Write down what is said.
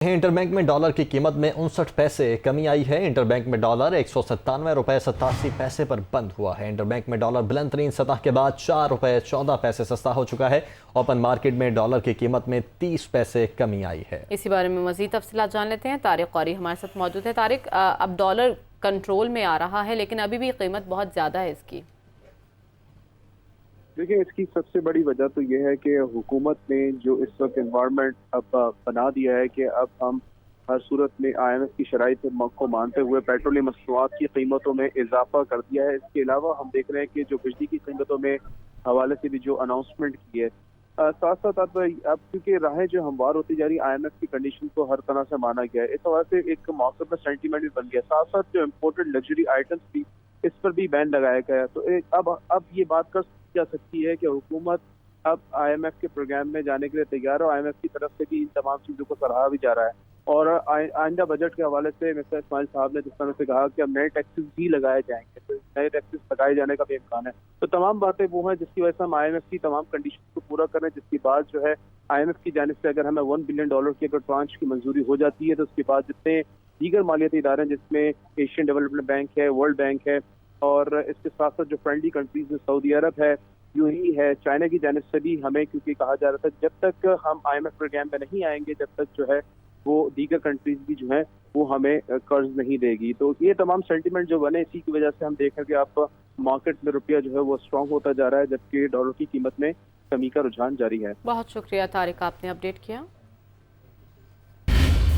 Interbank में dollar की कीमत में 59 पैसे कमी आई है। इंटरबैंक में डॉलर 197 रुपए 87 पैसे पर बंद हुआ है। इंटरबैंक में डॉलर बुलंद तरीन सतह के बाद 4 रुपए 14 पैसे सस्ता हो चुका है। ओपन मार्केट में डॉलर की कीमत में 30 पैसे कमी आई है। इसी बारे में मजीद तफसीलात जान लेते हैं। तारिक कौरी हमारे साथ मौजूद है। तारिक, अब डॉलर कंट्रोल में आ रहा है लेकिन अभी भी कीमत बहुत ज़्यादा है इसकी। देखिए, इसकी सबसे बड़ी वजह तो ये है कि हुकूमत ने जो इस वक्त एनवायरनमेंट अब बना दिया है कि अब हम हर सूरत में IMF की शराइत को मानते हुए पेट्रोलियम मसनूआत की कीमतों में इजाफा कर दिया है। इसके अलावा हम देख रहे हैं कि जो बिजली की कीमतों में हवाले से भी जो अनाउंसमेंट की है, साथ साथ अब क्योंकि राहें जो हमवार होती जा रही, IMF की कंडीशन को हर तरह से माना गया है, इस हवाले से एक मौके पर सेंटीमेंट भी बन गया। साथ साथ जो इम्पोर्टेड लग्जरी आइटम्स भी, इस पर भी बैन लगाया गया है। तो अब ये बात कर जा सकती है कि हुकूमत अब IMF के प्रोग्राम में जाने के लिए तैयार है। IMF की तरफ से भी इन तमाम चीज़ों को सराहा भी जा रहा है। और आइंदा बजट के हवाले से मिस्टर इस्माइल साहब ने जिस तरह से कहा कि अब नए टैक्सेस भी लगाए जाएंगे, तो नए टैक्सेस लगाए जाने का भी इम्कान है। तो तमाम बातें वो हैं जिसकी वजह से हम IMF की तमाम कंडीशन को पूरा करें, जिसके बाद जो है IMF की जानिब से अगर हमें $1 बिलियन की अगर ट्रांच की मंजूरी हो जाती है, तो उसके बाद जितने दीगर मालियाती इदारे हैं, जिसमें एशियन डेवलपमेंट बैंक है, वर्ल्ड बैंक है, और इसके साथ साथ जो फ्रेंडली कंट्रीज में सऊदी अरब है, यूएई है, चाइना की जानिब से भी हमें, क्योंकि कहा जा रहा था जब तक हम IMF प्रोग्राम में नहीं आएंगे, जब तक जो है वो दीगर कंट्रीज भी जो है वो हमें कर्ज नहीं देगी। तो ये तमाम सेंटीमेंट जो बने, इसी की वजह से हम देख रहे हैं कि आप मार्केट में रुपया जो है वो स्ट्रांग होता जा रहा है, जबकि डॉलर की कीमत में कमी का रुझान जारी है। बहुत शुक्रिया तारिक, आपने अपडेट किया।